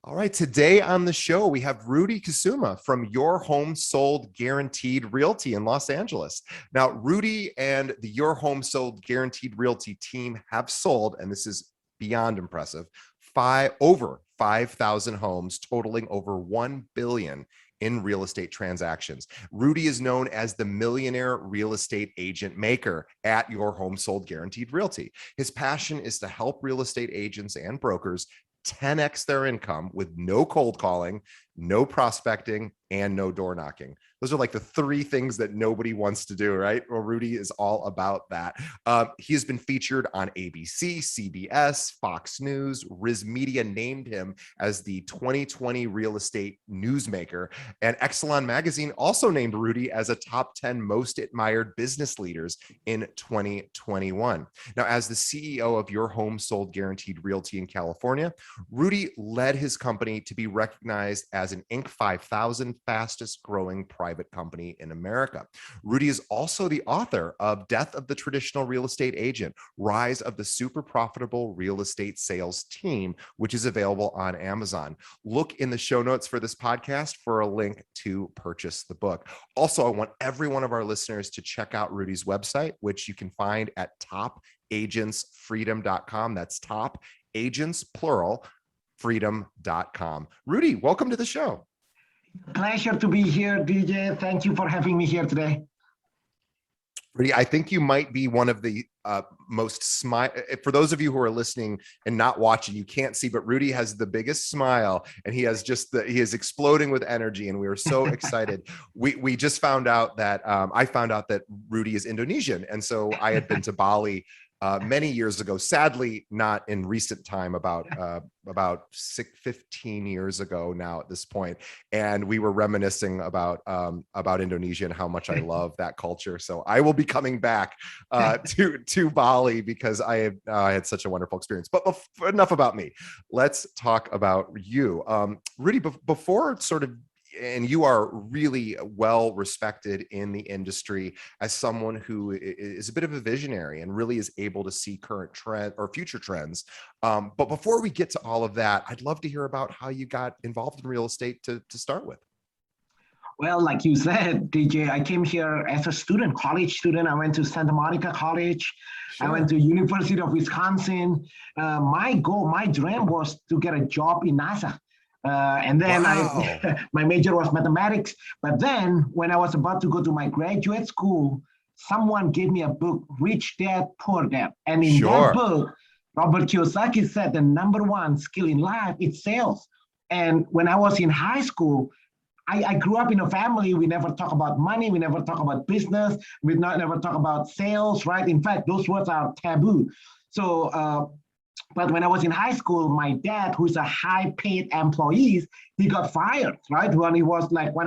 All right, today on the show, we have Rudy Kusuma from Your Home Sold Guaranteed Realty in Los Angeles. Now, Rudy and the Your Home Sold Guaranteed Realty team have sold, and this is beyond impressive, over 5,000 homes totaling over 1 billion in real estate transactions. Rudy is known as the millionaire real estate agent maker at Your Home Sold Guaranteed Realty. His passion is to help real estate agents and brokers 10x their income with no cold calling, no prospecting, and no door knocking. Those are like the three things that nobody wants to do, right? Well, Rudy is all about that. He has been featured on ABC, CBS, Fox News. Riz Media named him as the 2020 real estate newsmaker. And Exelon Magazine also named Rudy as a top 10 most admired business leaders in 2021. Now, as the CEO of Your Home Sold Guaranteed Realty in California, Rudy led his company to be recognized as an Inc. 5000 fastest growing private company in America. Rudy is also the author of Death of the Traditional Real Estate Agent, Rise of the Super Profitable Real Estate Sales Team, which is available on Amazon. Look in the show notes for this podcast for a link to purchase the book. Also, I want every one of our listeners to check out Rudy's website, which you can find at topagentsfreedom.com. That's top agents, plural, freedom.com. Rudy, welcome to the show. Pleasure to be here, DJ. Thank you for having me here today. Rudy, I think you might be one of the most smile. For those of you who are listening and not watching, you can't see, but Rudy has the biggest smile, and he is exploding with energy, and we are so excited. We just found out that I found out that Rudy is Indonesian, and so I had been to Bali many years ago, sadly not in recent time, about 15 years ago now at this point, and we were reminiscing about Indonesia and how much I love that culture. So I will be coming back to Bali because I had such a wonderful experience. But enough about me. Let's talk about you, Rudy. Before sort of. And you are really well respected in the industry as someone who is a bit of a visionary and really is able to see current trend or future trends. But before we get to all of that, I'd love to hear about how you got involved in real estate to start with. Well, like you said, DJ, I came here as a student, college student. I went to Santa Monica College. Sure. I went to University of Wisconsin. My dream was to get a job in NASA. And then wow. My major was mathematics. But then when I was about to go to my graduate school, someone gave me a book, Rich Dad, Poor Dad. And in that book, Robert Kiyosaki said the number one skill in life is sales. And when I was in high school, I grew up in a family. We never talk about money. We never talk about business. We never talk about sales, right? In fact, those words are taboo. So, but when I was in high school, my dad, who's a high-paid employee, he got fired, right? When I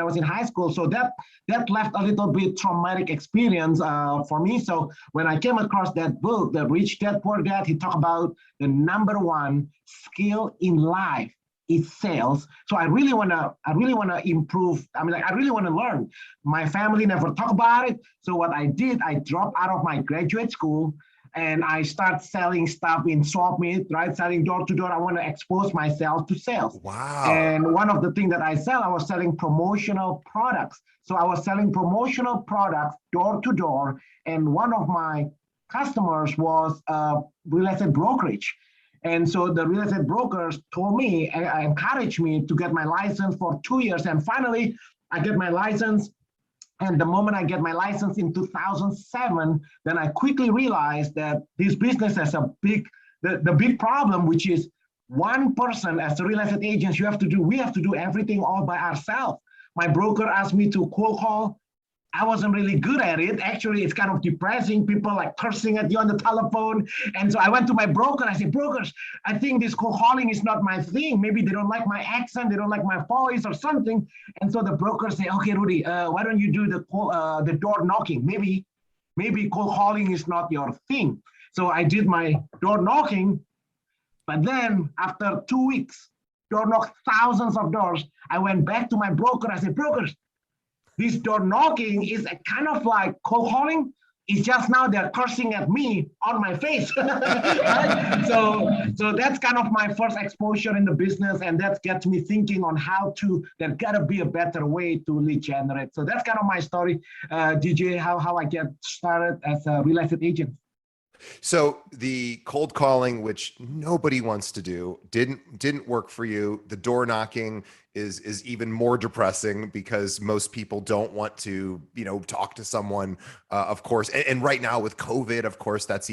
was in high school. So that left a little bit traumatic experience for me. So when I came across that book, The Rich Dad, Poor Dad, he talked about the number one skill in life is sales. So I really wanna improve. I really wanna learn. My family never talked about it. So what I did, I dropped out of my graduate school and I start selling stuff in swap meet, right? Selling door to door. I want to expose myself to sales. Wow. And one of the things that I was selling promotional products. So I was selling promotional products door to door. And one of my customers was real estate brokerage. And so the real estate brokers told me, encouraged me to get my license for 2 years. And finally, I get my license. And the moment I get my license in 2007, then I quickly realized that this business has the big problem, which is one person as a real estate agent, we have to do everything all by ourselves. My broker asked me to cold call. I wasn't really good at it. Actually, it's kind of depressing. People like cursing at you on the telephone. And so I went to my broker. I said, brokers, I think this cold calling is not my thing. Maybe they don't like my accent. They don't like my voice or something. And so the broker said, okay, Rudy, why don't you do the door knocking? Maybe cold calling is not your thing. So I did my door knocking. But then after 2 weeks, door knocked thousands of doors. I went back to my broker. I said, brokers, this door knocking is a kind of like cold calling. It's just now they're cursing at me on my face. Right? So that's kind of my first exposure in the business, and that gets me thinking on how to. There gotta be a better way to lead generate. So that's kind of my story, DJ. How I get started as a real estate agent. So the cold calling, which nobody wants to do, didn't work for you. The door knocking is even more depressing because most people don't want to, talk to someone, of course. And right now with COVID, of course, that's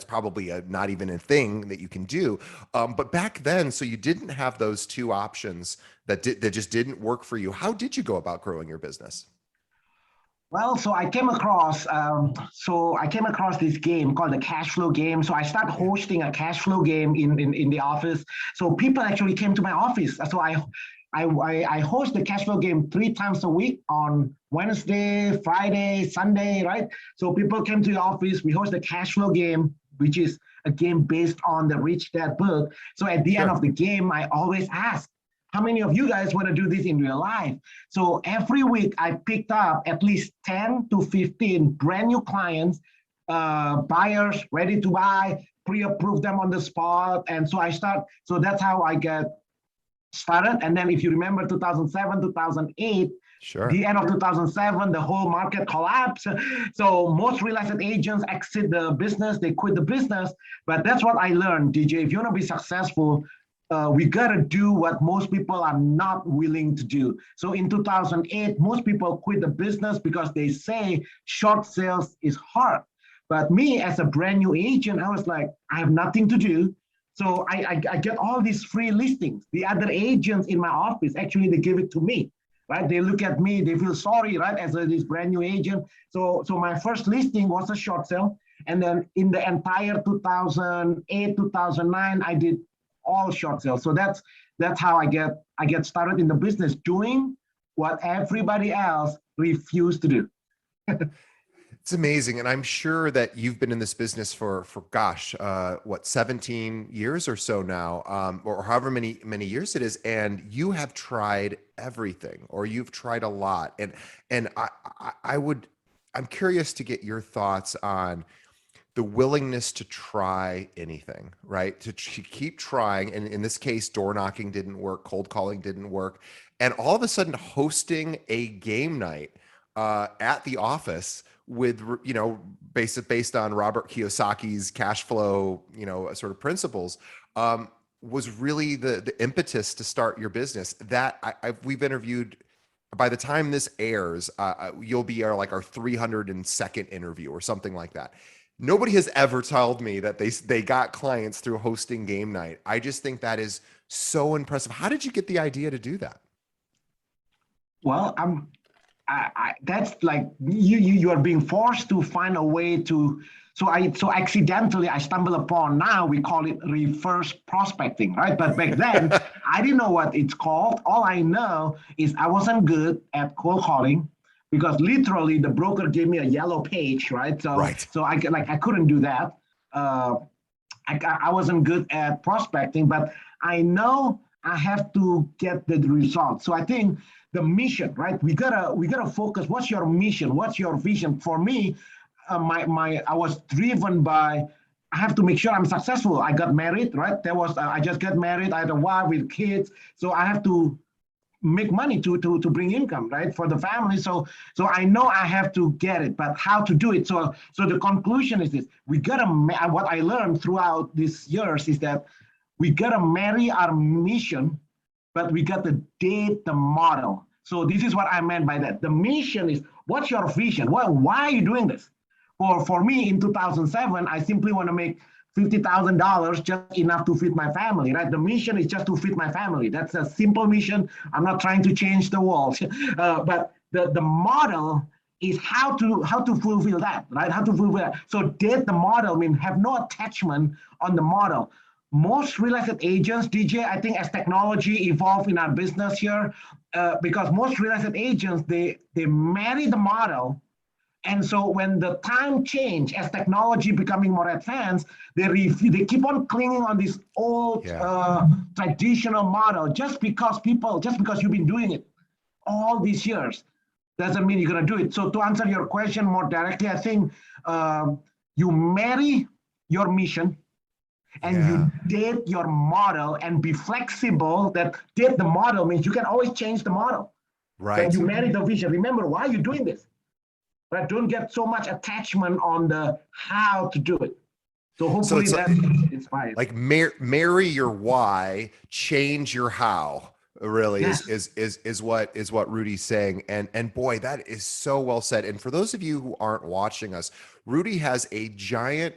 probably not even a thing that you can do. But back then, so you didn't have those two options that just didn't work for you. How did you go about growing your business? Well, so I came across this game called the cash flow game. So I started hosting a cash flow game in the office. So people actually came to my office. So I host the cash flow game 3 times a week on Wednesday, Friday, Sunday, right? So people came to the office. We host the cash flow game, which is a game based on the Rich Dad book. So at the end of the game, I always ask, how many of you guys want to do this in real life? So every week I picked up at least 10 to 15 brand new clients, buyers ready to buy, pre-approve them on the spot. And so so that's how I get started. And then if you remember 2007, 2008, Sure. the end of 2007, the whole market collapsed. So most real estate agents exit the business, they quit the business. But that's what I learned, DJ. If you want to be successful, we gotta do what most people are not willing to do. So in 2008, most people quit the business because they say short sales is hard. But me as a brand new agent, I was like, I have nothing to do. So I get all these free listings. The other agents in my office, actually, they give it to me, right? They look at me, they feel sorry, right? As this brand new agent. So my first listing was a short sale. And then in the entire 2008, 2009, I did all short sales. So that's how I get started in the business, doing what everybody else refused to do. It's amazing. And I'm sure that you've been in this business for gosh, 17 years or so now, or however many years it is. And you have tried everything, or you've tried a lot. And I'm curious to get your thoughts on the willingness to try anything, right? To keep trying. And in this case, door knocking didn't work, cold calling didn't work. And all of a sudden hosting a game night at the office with, based on Robert Kiyosaki's cash flow, sort of principles, was really the impetus to start your business. That we've interviewed. By the time this airs, you'll be our 302nd interview or something like that. Nobody has ever told me that they got clients through hosting game night. I just think that is so impressive. How did you get the idea to do that? Well, that's like you are being forced to find a way to. So accidentally I stumbled upon, now we call it reverse prospecting, right? But back then I didn't know what it's called. All I know is I wasn't good at cold calling, because literally the broker gave me a yellow page, right? So I couldn't do that. I wasn't good at prospecting, but I know I have to get the results. So I think the mission, right? We gotta focus. What's your mission? What's your vision? For me, I was driven by, I have to make sure I'm successful. I got married, right? I just got married. I had a wife with kids, so I have to make money to bring income, right, for the family. So I know I have to get it, but how to do it? So the conclusion is this: what I learned throughout these years is that we gotta marry our mission, but we got to date the model. So this is what I meant by that. The mission is, what's your vision? Why are you doing this? For me in 2007, I simply want to make $50,000, just enough to feed my family, right? The mission is just to feed my family. That's a simple mission. I'm not trying to change the world, but the model is how to fulfill that, right? How to fulfill that. So date the model, have no attachment on the model. Most real estate agents, DJ, I think as technology evolved in our business here, because most real estate agents, they marry the model. And so when the time change, as technology becoming more advanced, they keep on clinging on this old traditional model just because you've been doing it all these years. doesn't mean you're going to do it. So to answer your question more directly, I think you marry your mission and you date your model and be flexible. That date the model means you can always change the model. Right. But you marry the vision. Remember why you're doing this. Right? Don't get so much attachment on the how to do it. So hopefully that inspires. Like marry your why, change your how. Really Yes. is what Rudy's saying. And boy, that is so well said. And for those of you who aren't watching us, Rudy has a giant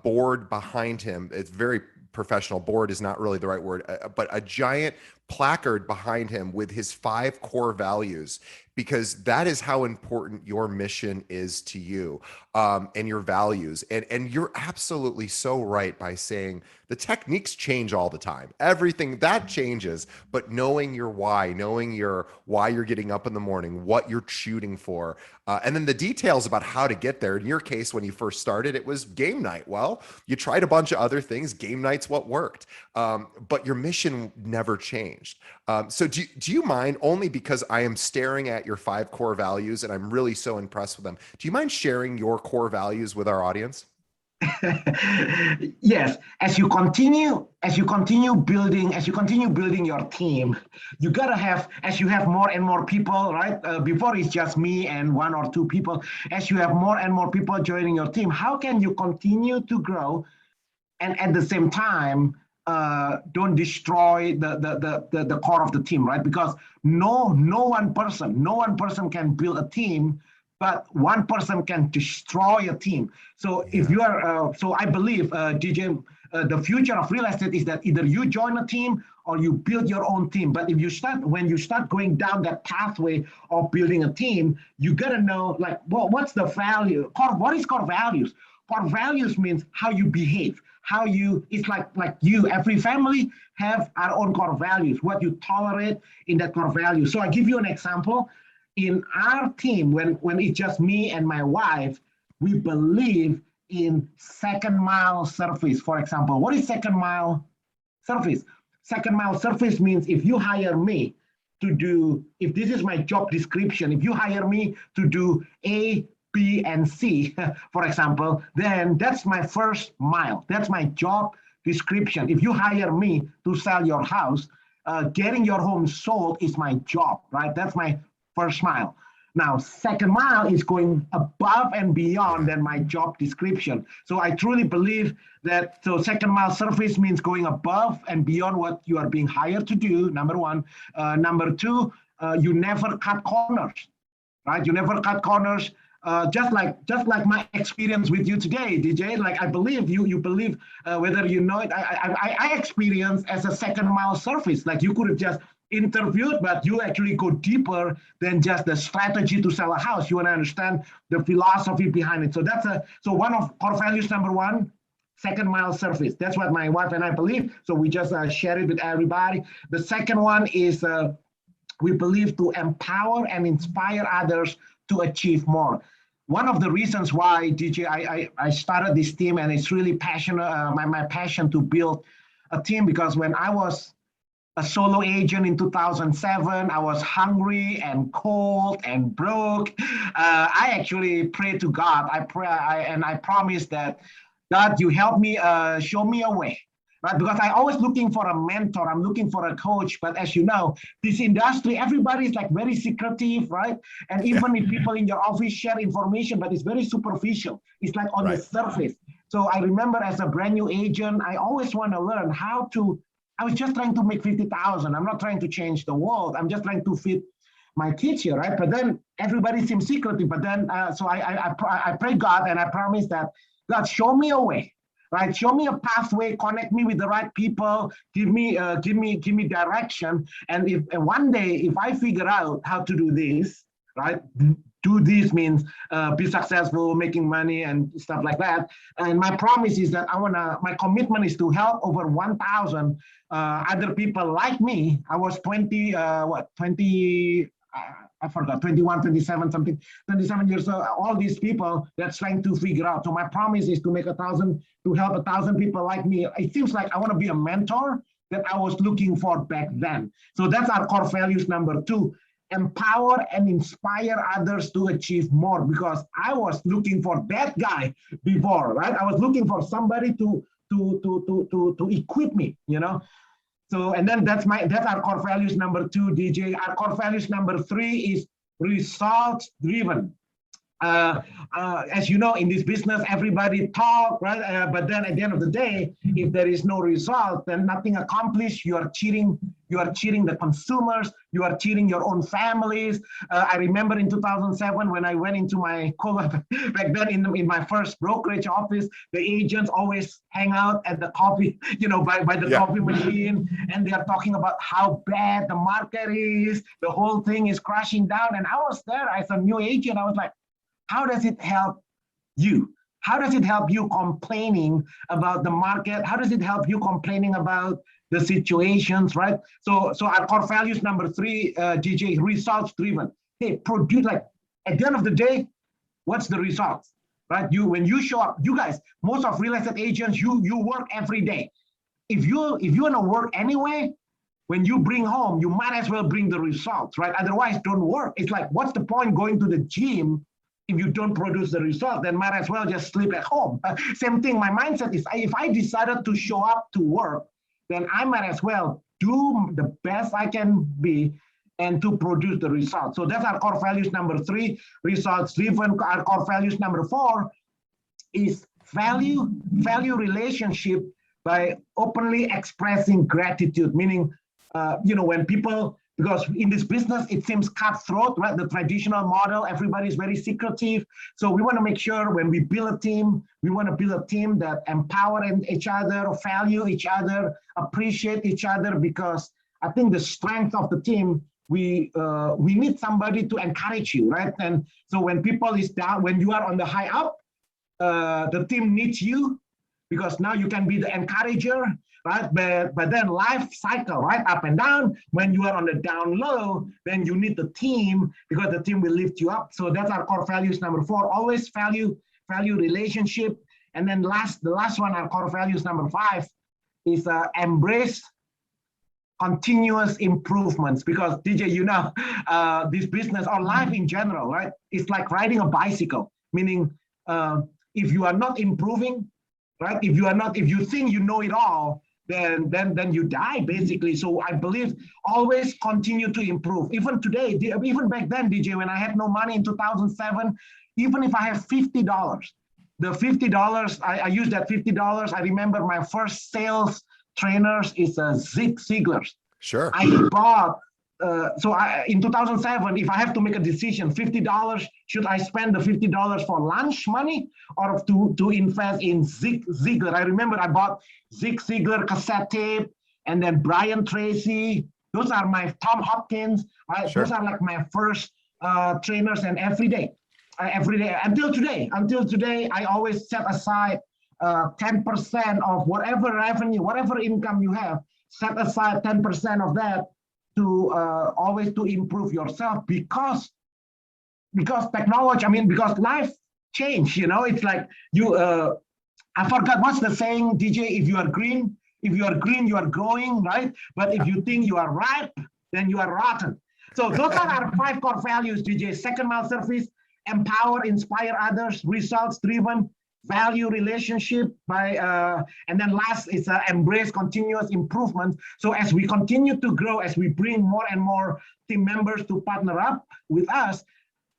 board behind him. It's very professional. Board is not really the right word, but a giant placard behind him with his 5 core values, because that is how important your mission is to you, and your values. And you're absolutely so right by saying the techniques change all the time. Everything that changes, but knowing your why, knowing your why you're getting up in the morning, what you're shooting for, and then the details about how to get there. In your case, when you first started, it was game night. Well, you tried a bunch of other things. Game night's what worked, but your mission never changed. So do you mind, only because I am staring at your 5 core values and I'm really so impressed with them, do you mind sharing your core values with our audience? Yes, as you continue building your team, you gotta have, as you have more and more people, right? Before it's just me and 1 or 2 people. As you have more and more people joining your team, how can you continue to grow and at the same time don't destroy the core of the team, right? Because no one person can build a team, but one person can destroy a team. So if you are, so I believe, DJ, the future of real estate is that either you join a team or you build your own team. But if you start, when you start going down that pathway of building a team, you gotta know, like, well, what's the value? What is core values? Core values means how you behave, how you, it's like you, every family have our own core values, what you tolerate in that core value. So I give you an example. In our team, when it's just me and my wife, we believe in second mile service, for example. What is second mile service? Second mile service means if you hire me to do, if this is my job description, if you hire me to do A, B, and C, for example, then that's my first mile. That's my job description. If you hire me to sell your house, getting your home sold is my job, right? That's my first mile. Now, second mile is going above and beyond than my job description. So I truly believe that, so second mile service means going above and beyond what you are being hired to do, number 1. Number 2, you never cut corners, right? You never cut corners. Just like my experience with you today, DJ. Like, I believe you believe, whether you know it. I experienced as a second mile service. Like, you could have just interviewed, but you actually go deeper than just the strategy to sell a house. You want to understand the philosophy behind it. So so one of core values, number 1, second mile service. That's what my wife and I believe. So we just share it with everybody. The second one is we believe to empower and inspire others to achieve more. One of the reasons why, DJ, I started this team, and it's really passionate, my passion to build a team, because when I was a solo agent in 2007, I was hungry and cold and broke. I actually prayed to God. I promised that, God, you help me, show me a way. Right? Because I always looking for a mentor, I'm looking for a coach, but as you know, this industry, everybody is like very secretive, right? And even if people in your office share information, but it's very superficial. It's like on the surface. So I remember as a brand new agent, I always want to learn how to, I was just trying to make 50,000. I'm not trying to change the world. I'm just trying to feed my kids here, right? But then everybody seems secretive. But then, so I pray God, and I promise that, God, show me a way. Right, show me a pathway, connect me with the right people, give me direction. And if one day, if I figure out how to do this, right, do this means be successful, making money and stuff like that. And my promise is that my commitment is to help over 1,000 other people like me. I was 20. I forgot, 21, 27, something, 27 years old, all these people that's trying to figure out. So my promise is to make 1,000, to help 1,000 people like me. It seems like I want to be a mentor that I was looking for back then. So that's our core values, number 2. empower and inspire others to achieve more, because I was looking for that guy before, right? I was looking for somebody to equip me, you know. So, and then that's our core values number 2, DJ. Our core values number 3 is results driven. As you know, in this business, everybody talk, right? But then at the end of the day, if there is no result, then nothing accomplished. You are cheating. You are cheating the consumers. You are cheating your own families. I remember in 2007 when I went into my back then in my first brokerage office, the agents always hang out at the coffee, by the coffee machine, and they are talking about how bad the market is. The whole thing is crashing down, and I was there as a new agent. I was like, how does it help you? How does it help you complaining about the market? How does it help you complaining about the situations, right? So our core values number 3, DJ, results driven. Hey, produce, like at the end of the day, what's the results, right? When you show up, you guys, most of real estate agents, you work every day. If you want to work anyway, when you bring home, you might as well bring the results, right? Otherwise, don't work. It's like, what's the point going to the gym if you don't produce the result? Then might as well just sleep at home. Same thing, my mindset is, if I decided to show up to work, then I might as well do the best I can be and to produce the result. So that's our core values number 3, results driven. Our core values number 4 is value relationship by openly expressing gratitude, meaning, when people, because in this business, it seems cutthroat, right? The traditional model, everybody's very secretive. So we want to make sure when we build a team, we want to build a team that empower each other, value each other, appreciate each other, because I think the strength of the team, we need somebody to encourage you, right? And so when people is down, when you are on the high up, the team needs you, because now you can be the encourager, right? But then life cycle, right? Up and down. When you are on the down low, then you need the team, because the team will lift you up. So that's our core values number 4. Always value relationship. And then the last one, our core values number 5 is embrace continuous improvements. Because DJ, this business or life in general, right? It's like riding a bicycle, meaning if you are not improving, right? If you think you know it all, then you die, basically. So I believe always continue to improve. Even today, even back then, DJ, when I had no money in 2007, even if I have $50, the $50, I use that $50. I remember my first sales trainers is Zig Ziglar's. Sure. I bought, in 2007, if I have to make a decision, $50, should I spend the $50 for lunch money or to invest in Zig Ziglar? I remember I bought Zig Ziglar cassette tape, and then Brian Tracy. Those are my Tom Hopkins, right? Sure. Those are like my first trainers, and every day until today, I always set aside 10% of whatever revenue, whatever income you have, set aside 10% of that to always to improve yourself, because technology, because life change, it's like I forgot what's the saying, DJ, if you are green, you are growing, right? But if you think you are ripe, then you are rotten. So those are our 5 core values, DJ. Second mile service, empower, inspire others, results driven, value relationship and then last is embrace continuous improvement. So as we continue to grow, as we bring more and more team members to partner up with us,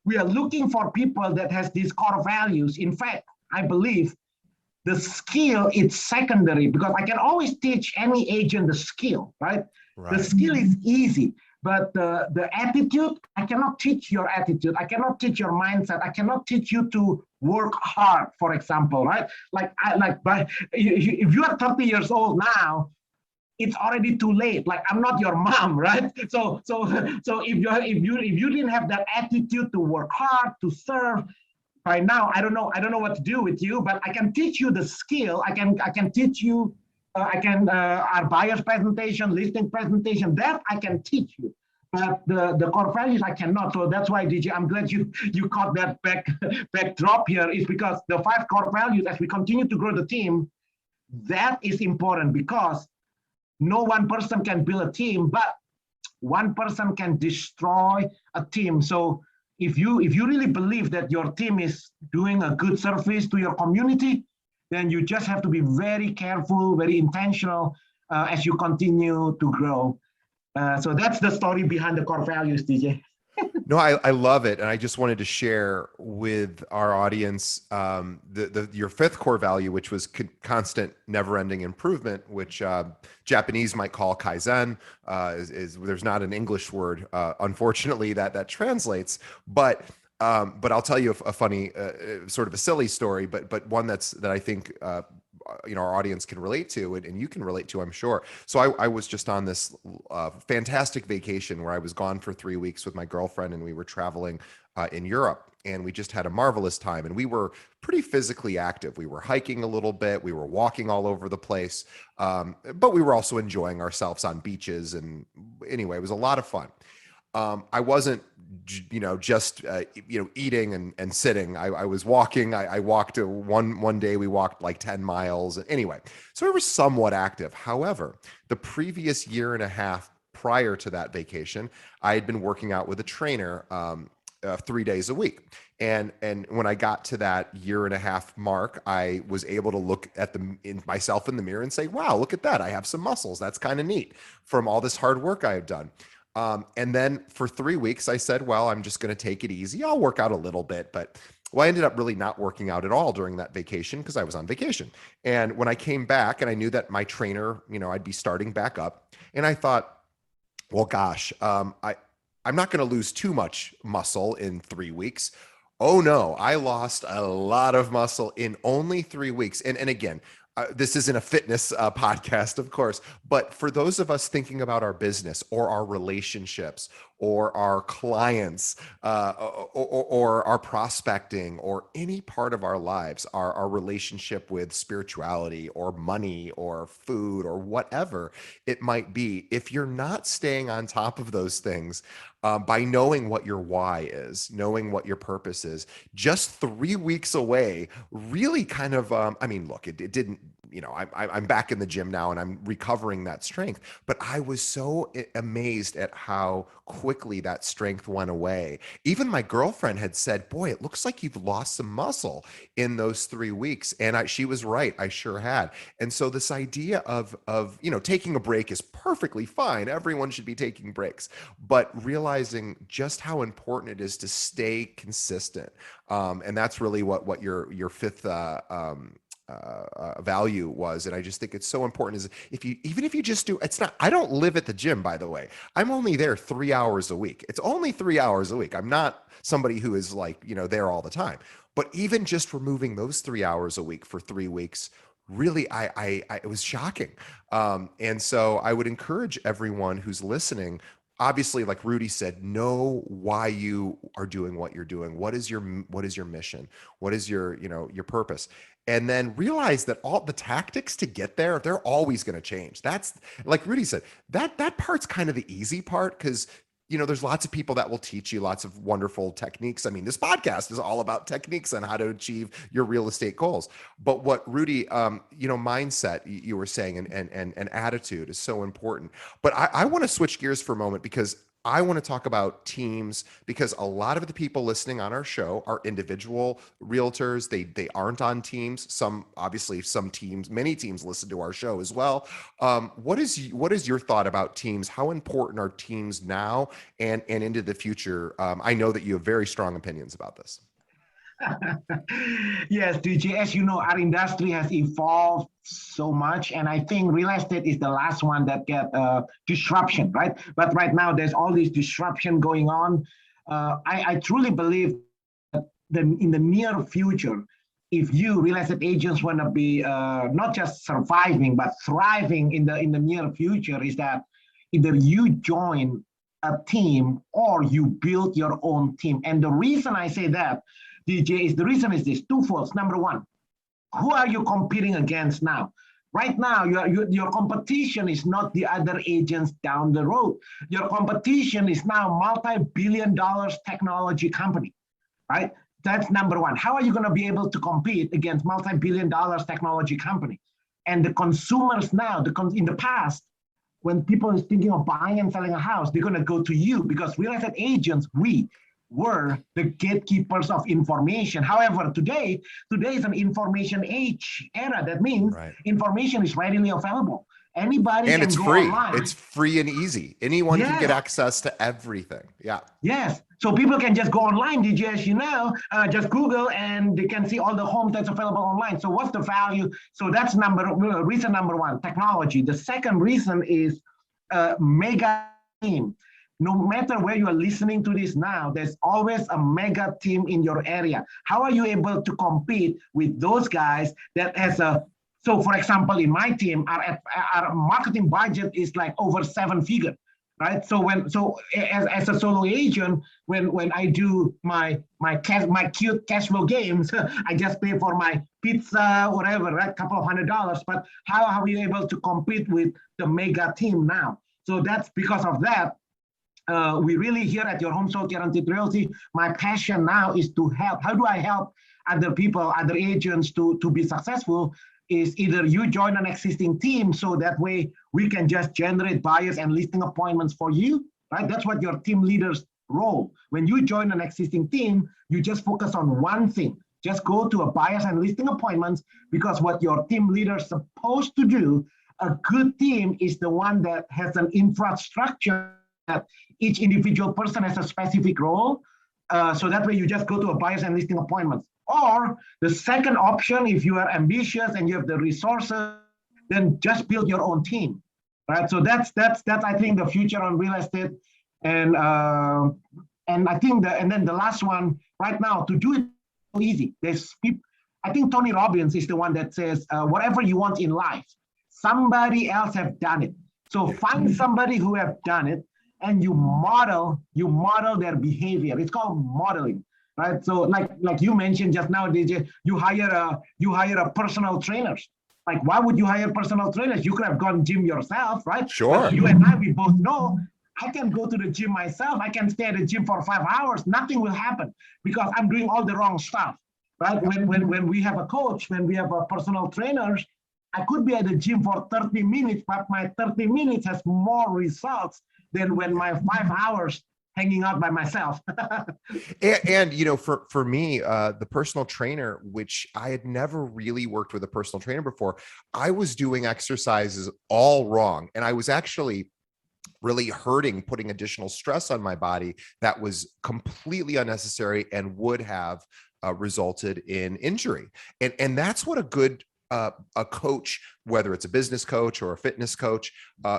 we are looking for people that has these core values. In fact, I believe the skill is secondary, because I can always teach any agent the skill, right? The skill is easy, but the attitude, I cannot teach your attitude. I cannot teach your mindset. I cannot teach you to work hard, for example, right? But if you are 30 years old now, it's already too late. Like, I'm not your mom, right? So if you didn't have that attitude to work hard, to serve, by now, I don't know what to do with you, but I can teach you the skill. I can teach you. Our buyer's presentation, listing presentation, that I can teach you. But the core values I cannot. So that's why, DJ, I'm glad you caught that backdrop here, is because the 5 core values, as we continue to grow the team, that is important, because no one person can build a team, but one person can destroy a team. So if you really believe that your team is doing a good service to your community, then you just have to be very careful, very intentional as you continue to grow. So that's the story behind the core values, DJ. No, I love it. And I just wanted to share with our audience your fifth core value, which was constant, never ending improvement, which Japanese might call Kaizen. There's not an English word, unfortunately, that translates. But I'll tell you a funny, sort of a silly story, but one that I think our audience can relate to, and you can relate to, I'm sure. So I was just on this fantastic vacation where I was gone for 3 weeks with my girlfriend, and we were traveling in Europe, and we just had a marvelous time. And we were pretty physically active. We were hiking a little bit, we were walking all over the place, but we were also enjoying ourselves on beaches. And anyway, it was a lot of fun. I wasn't, just eating and sitting. I was walking. I walked one day. We walked like 10 miles. Anyway, so I was somewhat active. However, the previous year and a half prior to that vacation, I had been working out with a trainer 3 days a week. And when I got to that year and a half mark, I was able to look at myself in the mirror and say, wow, look at that. I have some muscles. That's kind of neat from all this hard work I have done. And then for 3 weeks, I said, well, I'm just going to take it easy. I'll work out a little bit. But I ended up really not working out at all during that vacation because I was on vacation. And when I came back and I knew that my trainer, I'd be starting back up. And I thought, well, gosh, I'm not going to lose too much muscle in 3 weeks. Oh, no, I lost a lot of muscle in only 3 weeks. And again, this isn't a fitness podcast, of course, but for those of us thinking about our business or our relationships or our clients or our prospecting or any part of our lives, our relationship with spirituality or money or food or whatever it might be, if you're not staying on top of those things, by knowing what your why is, knowing what your purpose is, just 3 weeks away, really kind of, look, it didn't, I'm back in the gym now and I'm recovering that strength, but I was so amazed at how quickly that strength went away. Even my girlfriend had said, boy, it looks like you've lost some muscle in those 3 weeks. And she was right. I sure had. And so this idea of taking a break is perfectly fine. Everyone should be taking breaks, but realizing just how important it is to stay consistent. And that's really what your fifth value was. And I just think it's so important is even if you just do, I don't live at the gym, by the way. I'm only there 3 hours a week. It's only 3 hours a week. I'm not somebody who is like, there all the time, but even just removing those 3 hours a week for 3 weeks, really, it was shocking. And so I would encourage everyone who's listening, obviously, like Rudy said, know why you are doing what you're doing. What is your mission? What is your purpose? And then realize that all the tactics to get there, they're always going to change. That's, like Rudy said, that part's kind of the easy part, because there's lots of people that will teach you lots of wonderful techniques. I mean, this podcast is all about techniques on how to achieve your real estate goals. But what Rudy, mindset, you were saying, and attitude is so important. But I want to switch gears for a moment, because I want to talk about teams, because a lot of the people listening on our show are individual realtors. They aren't on teams. Many teams listen to our show as well. What is your thought about teams? How important are teams now and into the future? I know that you have very strong opinions about this. Yes, DJ, as you know, our industry has evolved so much, and I think real estate is the last one that get disruption, right? But right now, there's all this disruption going on. I truly believe that in the near future, if you real estate agents want to be not just surviving but thriving in the near future, is that either you join a team or you build your own team. And the reason I say that, DJ, the reason is this twofold. Number one, who are you competing against now? Right now, your competition is not the other agents down the road. Your competition is now multi-billion-dollar technology company, right? That's number one. How are you going to be able to compete against multi-billion-dollar technology company? And the consumers now, in the past, when people is thinking of buying and selling a house, they're going to go to you because real estate agents, we were the gatekeepers of information. However, today is an information age era. That means Right. information is readily available. Anybody And can it's go free. online. It's free and easy. Anyone can get Yes. access to everything. Yeah. Yes. So people can just go online, just Google, and they can see all the homes that's available online. So what's the value? So that's reason number one, technology. The second reason is mega team. No matter where you are listening to this now, there's always a mega team in your area. How are you able to compete with those guys that has a, so for example, in my team, our marketing budget is like over 7 figures, right? So as a solo agent, when I do my cute cash flow games, I just pay for my pizza, whatever, right? Couple of $100. But how are we able to compete with the mega team now? So that's because of that. We really here at Your Home Sold Guaranteed Realty, my passion now is to help. How do I help other people, other agents to be successful? Is either you join an existing team, so that way we can just generate buyers and listing appointments for you, right? That's what your team leader's role. When you join an existing team, you just focus on one thing. Just go to a buyers and listing appointments, because what your team leader is supposed to do, a good team is the one that has an infrastructure that each individual person has a specific role. So that way you just go to a buyers and listing appointments. Or the second option, if you are ambitious and you have the resources, then just build your own team, right? So that's I think the future on real estate. And I think and then the last one right now, to do it so easy. There's people, I think Tony Robbins is the one that says, whatever you want in life, somebody else have done it. So find somebody who have done it, and you model their behavior. It's called modeling, right? So like you mentioned just now, DJ, you hire a personal trainers. Like, why would you hire personal trainers? You could have gone gym yourself, right? Sure. But you and I, we both know I can go to the gym myself. I can stay at the gym for 5 hours. Nothing will happen because I'm doing all the wrong stuff, right? When we have a coach, when we have a personal trainers, I could be at the gym for 30 minutes, but my 30 minutes has more results than when my 5 hours hanging out by myself. and you know, for me, the personal trainer, which I had never really worked with a personal trainer before, I was doing exercises all wrong. And I was actually really hurting, putting additional stress on my body that was completely unnecessary and would have resulted in injury. And that's what a good a coach, whether it's a business coach or a fitness coach,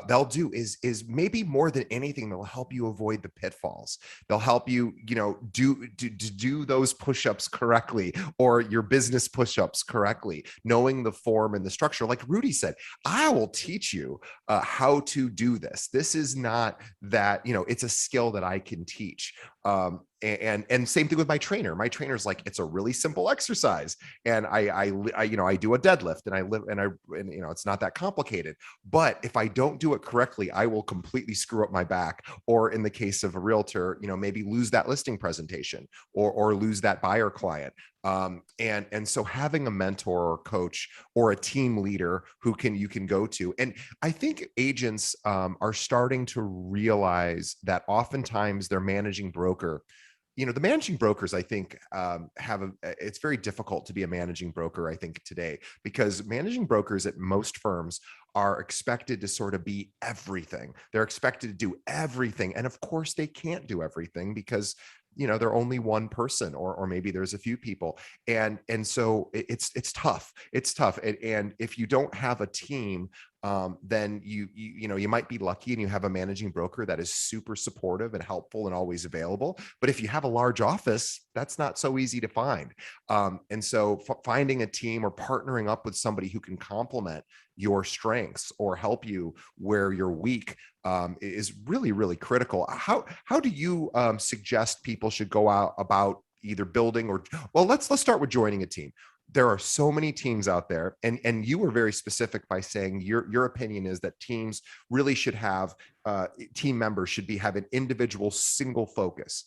they'll do is maybe more than anything, they'll help you avoid the pitfalls. They'll help you, do those push-ups correctly, or your business push-ups correctly, knowing the form and the structure. Like Rudy said, I will teach you how to do this. This is not that, it's a skill that I can teach. And same thing with my trainer. My trainer's like, it's a really simple exercise, and I do a deadlift, and it's not that complicated. But if I don't do it correctly, I will completely screw up my back, or in the case of a realtor, maybe lose that listing presentation, or lose that buyer client. And so having a mentor or coach or a team leader who you can go to. And I think agents are starting to realize that oftentimes their managing broker, the managing brokers, I think, it's very difficult to be a managing broker, I think, today, because managing brokers at most firms are expected to sort of be everything. They're expected to do everything. And of course they can't do everything, because they're only one person, or maybe there's a few people. And so it's tough. It's tough. And if you don't have a team, then you might be lucky and you have a managing broker that is super supportive and helpful and always available. But if you have a large office, that's not so easy to find. And so finding a team or partnering up with somebody who can complement your strengths or help you where you're weak is really, really critical. How do you suggest people should go out about either building let's start with joining a team. There are so many teams out there, and you were very specific by saying your opinion is that teams really should have team members should have an individual single focus.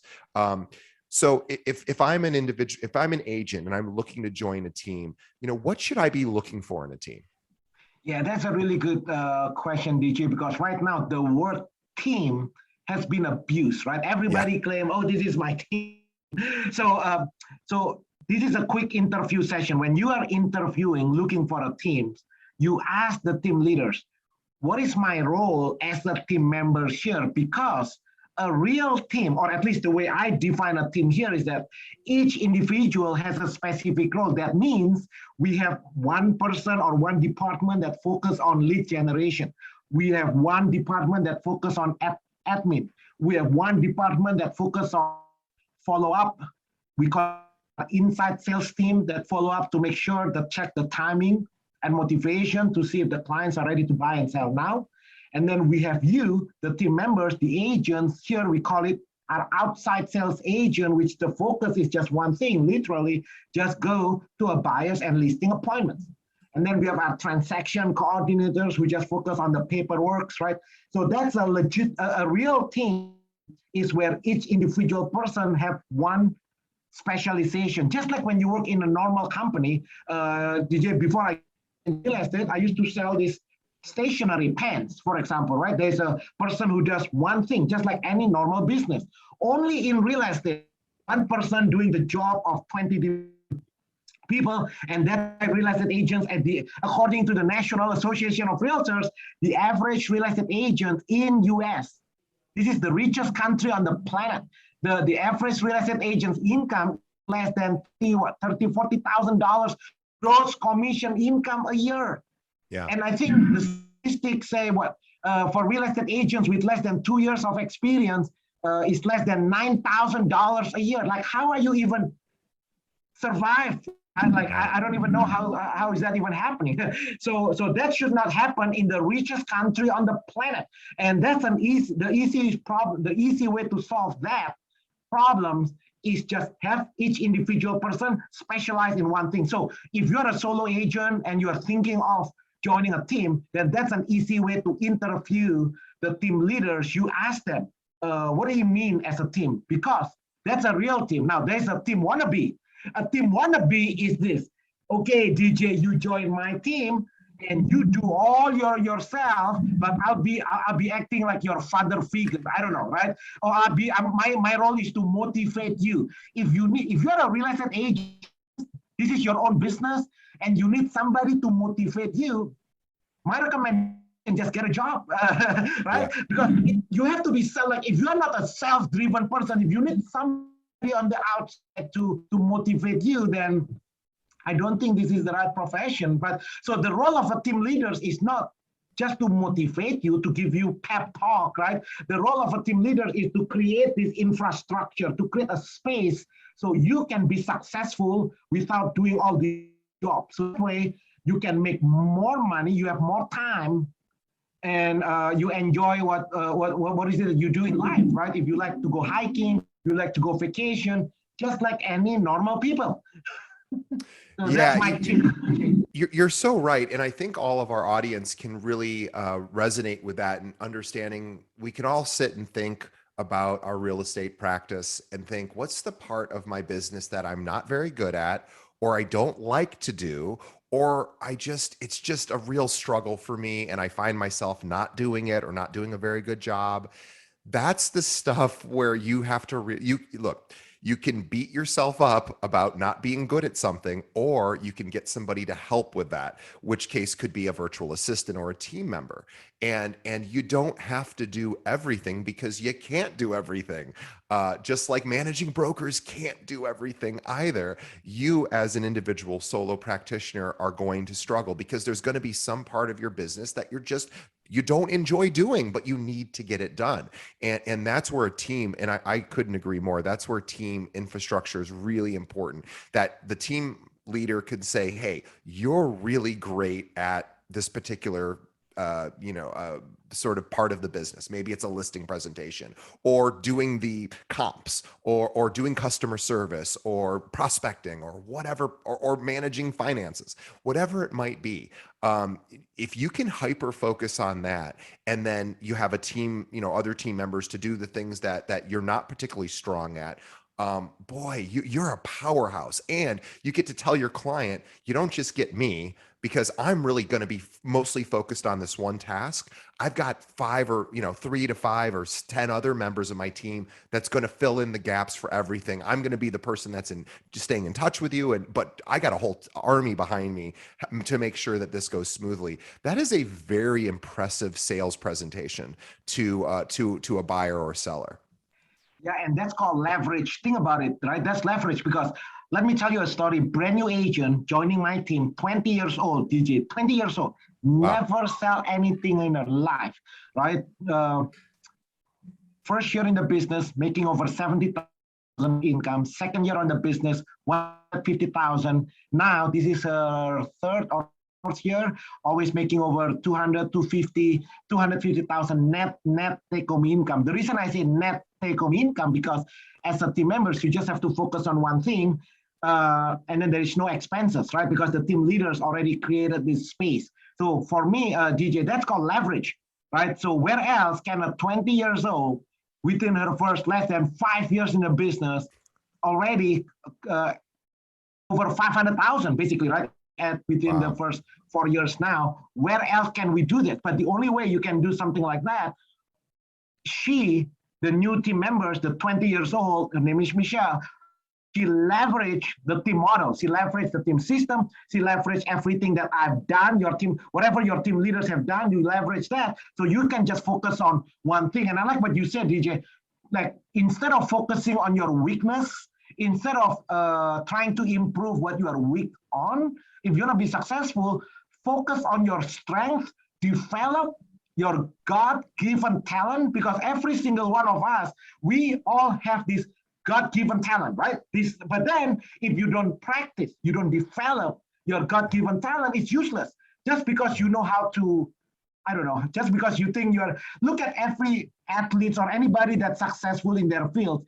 So if I'm an individual, if I'm an agent and I'm looking to join a team, what should I be looking for in a team? Yeah, that's a really good question, DJ, because right now the word team has been abused, right? Yeah. Everybody claim, oh, this is my team. So, so this is a quick interview session. When you are interviewing, looking for a team, you ask the team leaders, what is my role as a team member here? Because a real team, or at least the way I define a team here, is that each individual has a specific role. That means we have one person or one department that focus on lead generation. We have one department that focus on admin. We have one department that focus on follow up. We call inside sales team that follow up to make sure that check the timing and motivation to see if the clients are ready to buy and sell now. And then we have you, the team members, the agents. Here we call it our outside sales agent, which the focus is just one thing, literally just go to a buyers and listing appointments. And then we have our transaction coordinators who just focus on the paperwork, right? So that's a legit, a real team is where each individual person have one specialization. Just like when you work in a normal company, DJ, before I real estate, I used to sell these stationary pens, for example, right? There's a person who does one thing, just like any normal business. Only in real estate, one person doing the job of 20 people, and then real estate agents at the according to the National Association of Realtors, the average real estate agent in US, this is the richest country on the planet. The average real estate agent's income less than $30,000, $40,000 gross commission income a year. Yeah. And I think the statistics say what for real estate agents with less than 2 years of experience is less than $9,000 a year. Like, how are you even survive? I don't even know how is that even happening. So that should not happen in the richest country on the planet. And that's the easy way to solve that problems is just have each individual person specialize in one thing. So if you're a solo agent and you're thinking of joining a team, then that's an easy way to interview the team leaders. You ask them, what do you mean as a team? Because that's a real team. Now there's a team wannabe. A team wannabe is this. Okay, DJ, you join my team and you do all yourself, but I'll be acting like your father figure. I don't know, right? Or my role is to motivate you. If you're a real estate agent, this is your own business, and you need somebody to motivate you. My recommendation, just get a job, right? Yeah. Because you have to be like, if you're not a self-driven person, if you need somebody on the outside to motivate you, then I don't think this is the right profession. But so the role of a team leader is not just to motivate you, to give you pep talk, right? The role of a team leader is to create this infrastructure, to create a space so you can be successful without doing all the jobs. So that way you can make more money, you have more time, and you enjoy what is it that you do in life, right? If you like to go hiking, you like to go vacation, just like any normal people. So yeah, you're so right. And I think all of our audience can really resonate with that, and understanding we can all sit and think about our real estate practice and think, what's the part of my business that I'm not very good at, or I don't like to do, or it's just a real struggle for me and I find myself not doing it or not doing a very good job. That's the stuff where you have to you look, you can beat yourself up about not being good at something, or you can get somebody to help with that, which case could be a virtual assistant or a team member. And you don't have to do everything, because you can't do everything. Just like managing brokers can't do everything either. You as an individual solo practitioner are going to struggle, because there's going to be some part of your business that you don't enjoy doing, but you need to get it done. And that's where a team, and I couldn't agree more, that's where team infrastructure is really important. That the team leader could say, hey, you're really great at this particular sort of part of the business. Maybe it's a listing presentation, or doing the comps, or doing customer service, or prospecting, or whatever, or managing finances, whatever it might be. If you can hyper focus on that, and then you have a team, other team members to do the things that you're not particularly strong at, boy, you're a powerhouse, and you get to tell your client, you don't just get me because I'm really going to be mostly focused on this one task. I've got 3 to 5 or 10 other members of my team that's going to fill in the gaps for everything. I'm going to be the person that's just staying in touch with you, but I got a whole army behind me to make sure that this goes smoothly. That is a very impressive sales presentation to a buyer or seller. Yeah, and that's called leverage. Think about it, right? That's leverage because let me tell you a story. Brand new agent joining my team, 20 years old, DJ, 20 years old, Wow. never sell anything in her life, right? First year in the business, making over 70,000 income. Second year on the business, 150,000. Now this is her third or fourth year, always making over 200, 250, 250,000 net take home income. The reason I say net take home income because as a team members, you just have to focus on one thing, and then there is no expenses, right? Because the team leaders already created this space. So for me, DJ, that's called leverage, right? So where else can a 20 years old within her first less than 5 years in the business already over 500,000 basically, right? At within the Wow. first 4 years now, where else can we do that? But the only way you can do something like that, the new team members, the 20 years old, her name is Michelle, she leveraged the team model. She leveraged the team system. She leveraged everything that I've done. Your team, whatever your team leaders have done, you leverage that. So you can just focus on one thing. And I like what you said, DJ. Like instead of focusing on your weakness, instead of trying to improve what you are weak on, if you want to be successful, focus on your strength, develop your God-given talent, because every single one of us, we all have this God-given talent, right? But then if you don't practice, you don't develop your God-given talent, it's useless. Just because you know how to, I don't know, just because you think look at every athlete or anybody that's successful in their field.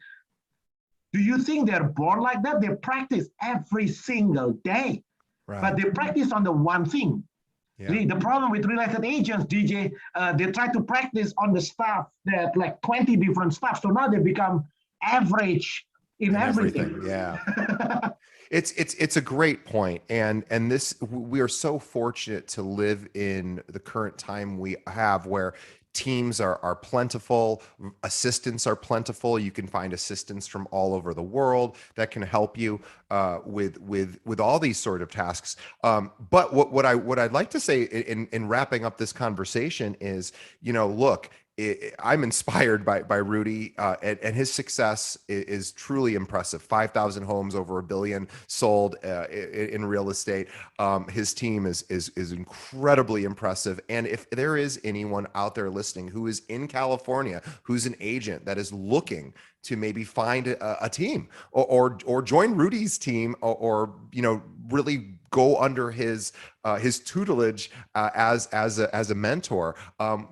Do you think they're born like that? They practice every single day, Right. but they practice on the one thing. Yeah. The problem with real estate agents, DJ, they try to practice on the stuff that like 20 different stuff. So now they become average in And everything. everything. Yeah. It's a great point, and this, we are so fortunate to live in the current time we have, where teams are plentiful, assistants are plentiful. You can find assistants from all over the world that can help you with all these sort of tasks. But what I'd like to say in wrapping up this conversation is, look, I'm inspired by Rudy, and his success is truly impressive. 5,000 homes, over $1 billion sold in real estate. His team is incredibly impressive. And if there is anyone out there listening who is in California, who's an agent that is looking to maybe find a team or join Rudy's team, or really go under his tutelage as a mentor,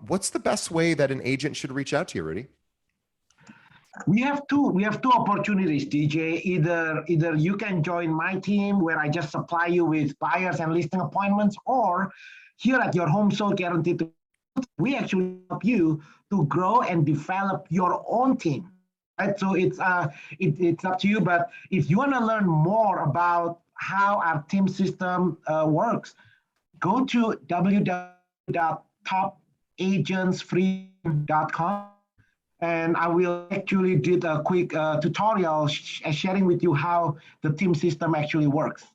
what's the best way that an agent should reach out to you, Rudy? We have two opportunities, DJ. Either you can join my team where I just supply you with buyers and listing appointments, or here at Your Home Sold Guaranteed, we actually help you to grow and develop your own team. Right? So it's up to you. But if you want to learn more about how our team system works, go to www.topagentsfree.com, and I will actually did a quick tutorial sharing with you how the team system actually works.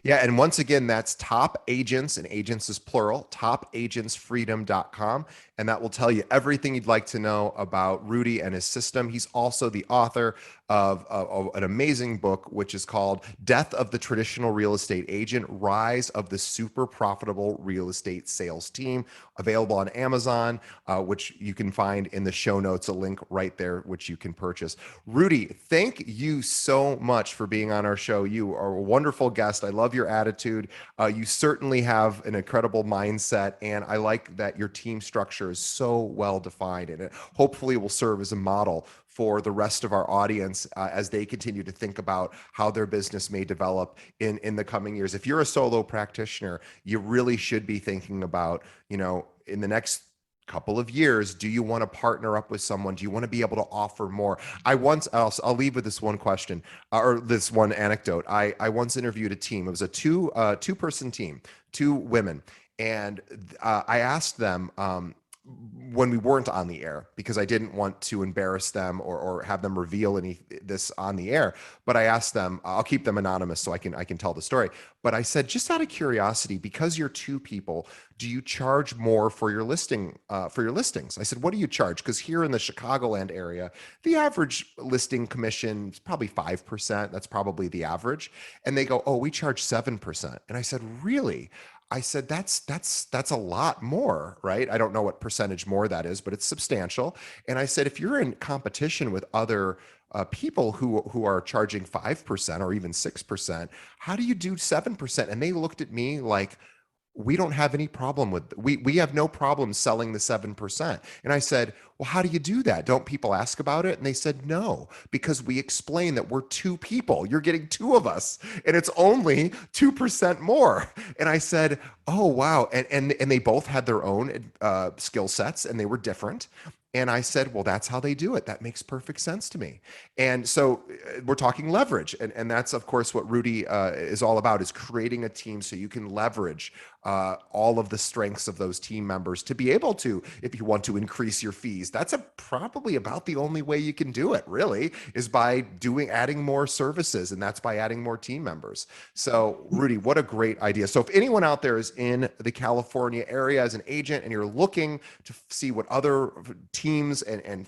Yeah, and once again, that's Top Agents, and agents is plural, topagentsfreedom.com. And that will tell you everything you'd like to know about Rudy and his system. He's also the author of an amazing book, which is called Death of the Traditional Real Estate Agent, Rise of the Super Profitable Real Estate Sales Team, available on Amazon, which you can find in the show notes, a link right there, which you can purchase. Rudy, thank you so much for being on our show. You are a wonderful guest. I love your attitude. You certainly have an incredible mindset, and I like that your team structure is so well defined, and it hopefully will serve as a model for the rest of our audience as they continue to think about how their business may develop in the coming years. If you're a solo practitioner, you really should be thinking about, in the next couple of years, do you want to partner up with someone? Do you want to be able to offer more? I'll leave with this one question, or this one anecdote. I once interviewed a team. It was a two-person team, two women. And I asked them, when we weren't on the air, because I didn't want to embarrass them or have them reveal this on the air. But I asked them, I'll keep them anonymous so I can tell the story. But I said, just out of curiosity, because you're two people, do you charge more for your listings? I said, what do you charge? Because here in the Chicagoland area, the average listing commission is probably 5%. That's probably the average. And they go, oh, we charge 7%. And I said, really? I said, that's a lot more, right? I don't know what percentage more that is, but it's substantial. And I said, if you're in competition with other people who are charging 5% or even 6%, how do you do 7%? And they looked at me like, we don't have any problem with, we have no problem selling the 7%. And I said, well, how do you do that? Don't people ask about it? And they said, no, because we explain that we're two people. You're getting two of us, and it's only 2% more. And I said, oh, wow. And they both had their own skill sets, and they were different. And I said, well, that's how they do it. That makes perfect sense to me. And so we're talking leverage. And that's, of course, what Rudy is all about, is creating a team so you can leverage all of the strengths of those team members to be able to, if you want to increase your fees. That's probably about the only way you can do it, really, is by adding more services. And that's by adding more team members. So Rudy, what a great idea. So if anyone out there is in the California area as an agent and you're looking to see what other teams and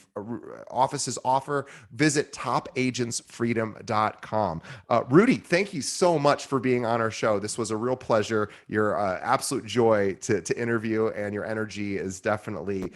offices offer, visit topagentsfreedom.com. Rudy, thank you so much for being on our show. This was a real pleasure. You're absolute joy to interview, and your energy is definitely,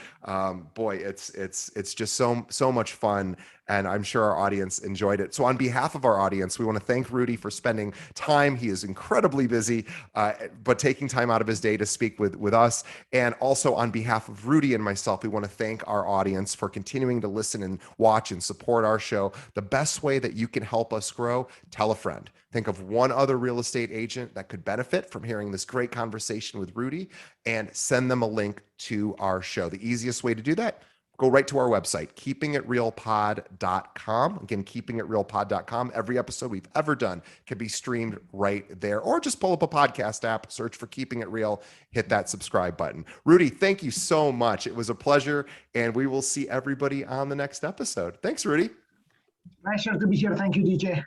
boy, it's just so much fun. And I'm sure our audience enjoyed it. So on behalf of our audience, we want to thank Rudy for spending time. He is incredibly busy, but taking time out of his day to speak with us. And also on behalf of Rudy and myself, we want to thank our audience for continuing to listen and watch and support our show. The best way that you can help us grow, tell a friend. Think of one other real estate agent that could benefit from hearing this great conversation with Rudy, and send them a link to our show. The easiest way to do that, go right to our website, keepingitrealpod.com. Again, keepingitrealpod.com. Every episode we've ever done can be streamed right there, or just pull up a podcast app, search for Keeping It Real, hit that subscribe button. Rudy, thank you so much. It was a pleasure, and we will see everybody on the next episode. Thanks, Rudy. Pleasure to be here. Thank you, DJ.